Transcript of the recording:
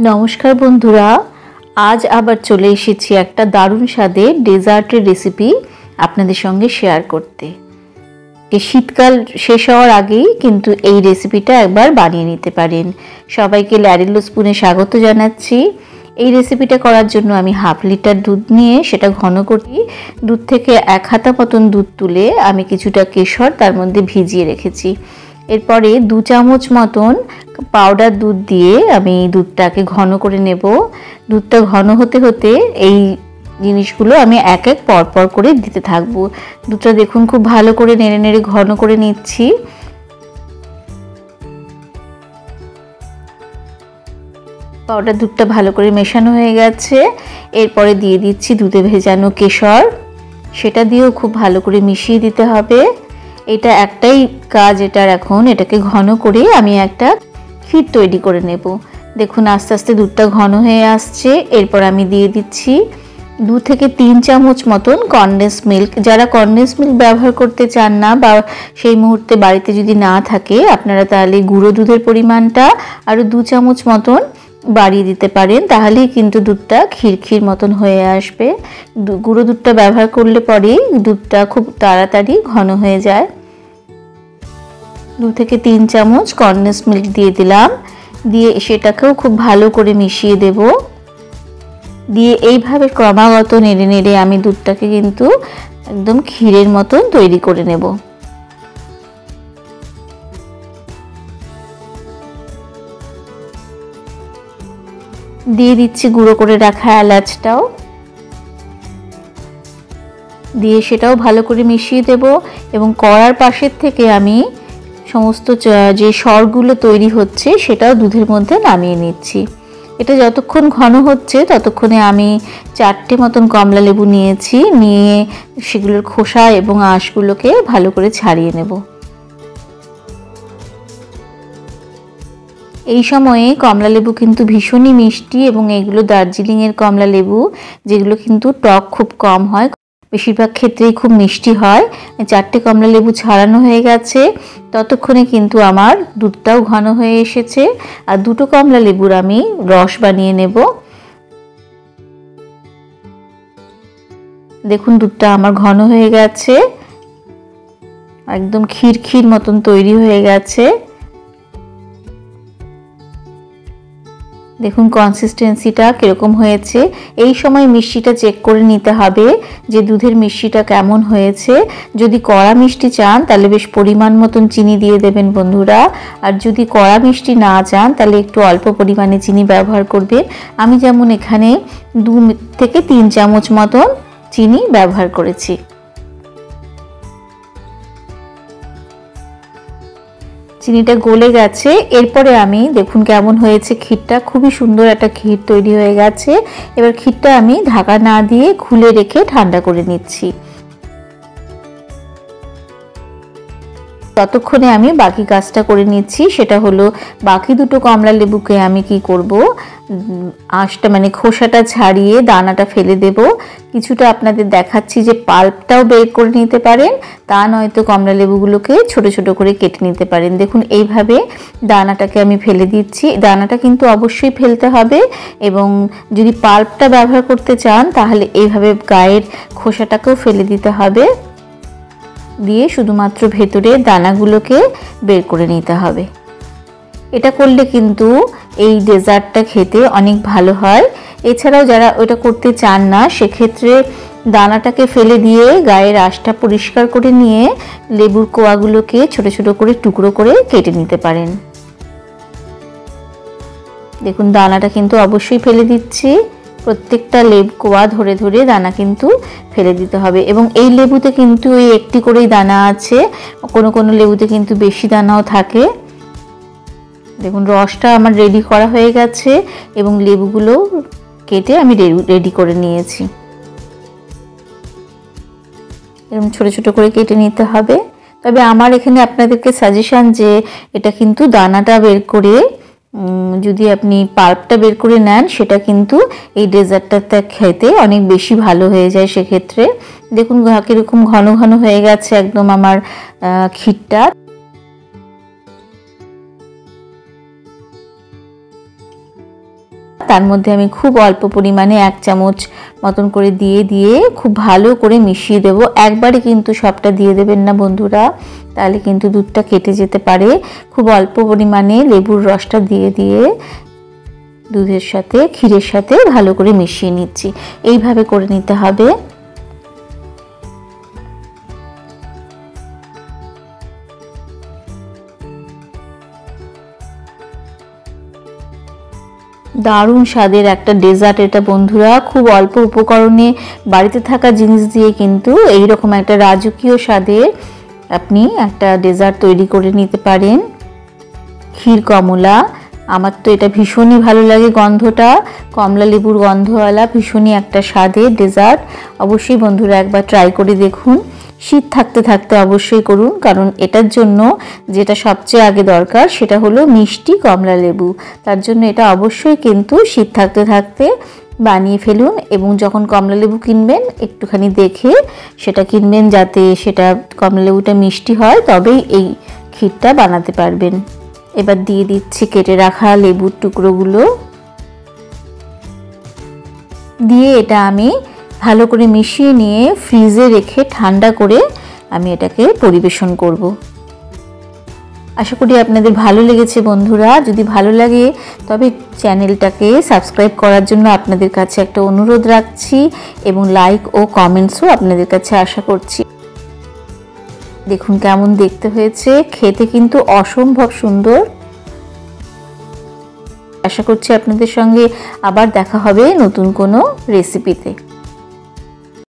নমস্কার বন্ধুরা, আজ আবার চলে এসেছি একটা দারুণ স্বাদের ডেজার্টের রেসিপি আপনাদের সঙ্গে শেয়ার করতে। শীতকাল শেষ হওয়ার আগেই কিন্তু এই রেসিপিটা একবার বানিয়ে নিতে পারেন। সবাইকে ল্যারিলো স্পুনে স্বাগত জানাচ্ছি। এই রেসিপিটা করার জন্য আমি হাফ লিটার দুধ নিয়ে সেটা ঘন করি। দুধ থেকে 1 হাতা মতন দুধ তুলে আমি কিছুটা কেশর তার মধ্যে ভিজিয়ে রেখেছি। এরপরে 2 চামচ মতন পাউডার দুধ দিয়ে আমি দুধটাকে ঘন করে নেব। দুধটা ঘন হতে হতে এই জিনিসগুলো আমি এক এক পরপর করে দিতে থাকবো। দুধটা দেখুন খুব ভালো করে নেড়ে নেড়ে ঘন করে নিচ্ছি। পাউডার দুধটা ভালো করে মেশানো হয়ে গেছে। এরপরে দিয়ে দিচ্ছি দুধে ভেজানো কেশর, সেটা দিয়েও খুব ভালো করে মিশিয়ে দিতে হবে। এটা একটাই কাজ এটার, এখন এটাকে ঘন করে আমি একটা ক্ষীর তৈরি করে নেব। দেখুন আস্তে আস্তে দুধটা ঘন হয়ে আসছে। এরপর আমি দিয়ে দিচ্ছি 2 থেকে 3 চামচ মতন কনডেন্স মিল্ক। যারা কনডেন্স মিল্ক ব্যবহার করতে চান না বা সেই মুহূর্তে বাড়িতে যদি না থাকে, আপনারা তাহলে গুঁড়ো দুধের পরিমাণটা আরও 2 চামচ মতন বাড়িয়ে দিতে পারেন, তাহলেই কিন্তু দুধটা ক্ষীর মতন হয়ে আসবে। গুঁড়ো দুধটা ব্যবহার করলে পরেই দুধটা খুব তাড়াতাড়ি ঘন হয়ে যায়। 2 থেকে 3 চামচ কনডেন্স মিল্ক দিয়ে দিলাম, দিয়ে সেটাকেও খুব ভালো করে মিশিয়ে দেব। দিয়ে এইভাবে ক্রমাগত নেড়ে নেড়ে আমি দুধটাকে কিন্তু একদম ক্ষীরের মতন তৈরি করে নেব। দিয়ে দিচ্ছি গুঁড়ো করে রাখা এলাচটাও, দিয়ে সেটাও ভালো করে মিশিয়ে দেব। এবং কড়ার পাশের থেকে আমি সমস্ত যে সরগুলো তৈরি হচ্ছে সেটাও দুধের মধ্যে নামিয়ে নিচ্ছি। এটা যতক্ষণ ঘন হচ্ছে ততক্ষণে আমি 4টে মতন কমলা লেবু নিয়েছি, নিয়ে সেগুলোর খোসা এবং আঁশগুলোকে ভালো করে ছাড়িয়ে নেব। এই সময়ে কমলা লেবু কিন্তু ভীষণই মিষ্টি, এবং এগুলো দার্জিলিংয়ের কমলা লেবু, যেগুলো কিন্তু টক খুব কম হয়, বেশিরভাগ ক্ষেত্রেই খুব মিষ্টি হয়। 4টে কমলা লেবু ছাড়ানো হয়ে গেছে, ততক্ষণে কিন্তু আমার দুধটাও ঘন হয়ে এসেছে। আর 2টো কমলা লেবুর আমি রস বানিয়ে নেব। দেখুন দুধটা আমার ঘন হয়ে গেছে, একদম ক্ষীর মতন তৈরি হয়ে গেছে। দেখুন কনসিস্টেন্সিটা কীরকম হয়েছে। এই সময় মিষ্টিটা চেক করে নিতে হবে যে দুধের মিষ্টিটা কেমন হয়েছে। যদি কড়া মিষ্টি চান তাহলে বেশ পরিমাণ মতন চিনি দিয়ে দেবেন বন্ধুরা, আর যদি কড়া মিষ্টি না চান তাহলে একটু অল্প পরিমাণে চিনি ব্যবহার করবেন। আমি যেমন এখানে 2 থেকে 3 চামচ মতন চিনি ব্যবহার করেছি। চিনিটা গলে গেছে। এরপরে আমি দেখুন কেমন হয়েছে ক্ষীরটা, খুবই সুন্দর একটা ক্ষীর তৈরি হয়ে গেছে। এবার ক্ষীরটা আমি ঢাকা না দিয়ে খুলে রেখে ঠান্ডা করে নিচ্ছি। ততক্ষণে আমি বাকি কাজটা করে নিচ্ছি, সেটা হলো বাকি 2টো কমলা লেবুকে আমি কি করব, আঁশটা মানে খোসাটা ছাড়িয়ে দানাটা ফেলে দেব। কিছুটা আপনাদের দেখাচ্ছি যে পাল্পটাও বের করে নিতে পারেন, তা নয়তো কমলা লেবুগুলোকে ছোট ছোট করে কেটে নিতে পারেন। দেখুন এইভাবে দানাটাকে আমি ফেলে দিচ্ছি। দানাটা কিন্তু অবশ্যই ফেলতে হবে, এবং যদি পাল্পটা ব্যবহার করতে চান তাহলে এইভাবে গায়ের খোসাটাকেও ফেলে দিতে হবে, দিয়ে শুধুমাত্র ভেতরে দানাগুলোকে বের করে নিতে হবে। এটা করলে কিন্তু এই ডেজার্টটা খেতে অনেক ভালো হয়। এছাড়াও যারা ওটা করতে চান না, সেক্ষেত্রে দানাটাকে ফেলে দিয়ে গায়ের আঁশটা পরিষ্কার করে নিয়ে লেবুর কোয়াগুলোকে ছোট ছোট করে টুকরো করে কেটে নিতে পারেন। দেখুন দানাটা কিন্তু অবশ্যই ফেলে দিচ্ছি। প্রত্যেকটা লেবু কোয়া ধরে ধরে দানা কিন্তু ফেলে দিতে হবে। এবং এই লেবুতে কিন্তু এই একটি করেই দানা আছে, কোনো কোনো লেবুতে কিন্তু বেশি দানাও থাকে। দেখুন রসটা আমার রেডি করা হয়ে গেছে, এবং লেবুগুলো কেটে আমি রেডি করে নিয়েছি। এরকম ছোট ছোট করে কেটে নিতে হবে। তবে আমার এখানে আপনাদেরকে সাজেশন যে এটা কিন্তু দানাটা বের করে, যদি আপনি পাল্পটা বের করে নেন, সেটা কিন্তু এই ডেজার্টটা খেতে অনেক বেশি ভালো হয়ে যায় সেক্ষেত্রে। দেখুন কীরকম ঘন ঘন হয়ে গেছে একদম আমার ক্ষীরটা। তার মধ্যে আমি খুব অল্প পরিমাণে 1 চামচ মতন করে দিয়ে খুব ভালো করে মিশিয়ে দেব। একবারে কিন্তু সবটা দিয়ে দেবেন না বন্ধুরা, তাহলে কিন্তু দুধটা কেটে যেতে পারে। খুব অল্প পরিমাণে লেবুর রসটা দিয়ে দুধের সাথে ক্ষীরের সাথে ভালো করে মিশিয়ে নিচ্ছি। এইভাবে করে নিতে হবে। দারুণ স্বাদের একটা ডেজার্ট এটা বন্ধুরা। খুব অল্প উপকরণে বাড়িতে থাকা জিনিস দিয়ে কিন্তু এই রকম একটা রাজকীয় স্বাদের আপনি একটা ডেজার্ট তৈরি করে নিতে পারেন। ক্ষীর কমলা, আমার তো এটা ভীষণই ভালো লাগে গন্ধটা, কমলা লেবুর গন্ধওয়ালা ভীষণই একটা স্বাদের ডেজার্ট। অবশ্যই বন্ধুরা একবার ট্রাই করে দেখুন। শীত থাকতে থাকতে অবশ্যই করুন, কারণ এটার জন্য যেটা সবচেয়ে আগে দরকার সেটা হলো মিষ্টি কমলা লেবু। তার জন্য এটা অবশ্যই কিন্তু শীত থাকতে থাকতে বানিয়ে ফেলুন, এবং যখন কমলা লেবু কিনবেন একটুখানি দেখে সেটা কিনবেন, যাতে সেটা কমলা লেবুটা মিষ্টি হয়, তবেই এই ক্ষীরটা বানাতে পারবেন। এবার দিয়ে দিচ্ছি কেটে রাখা লেবুর টুকরোগুলো, দিয়ে এটা আমি ভালো করে মিশিয়ে নিয়ে ফ্রিজে রেখে ঠান্ডা করে আমি এটাকে পরিবেশন করব। আশা করি আপনাদের ভালো লেগেছে বন্ধুরা। যদি ভালো লাগে তবে চ্যানেলটাকে সাবস্ক্রাইব করার জন্য আপনাদের কাছে একটা অনুরোধ রাখছি, এবং লাইক ও কমেন্টসও আপনাদের কাছে আশা করছি। দেখুন কেমন দেখতে হয়েছে, খেতে কিন্তু অসম্ভব সুন্দর। আশা করছি আপনাদের সঙ্গে আবার দেখা হবে নতুন কোনো রেসিপিতে।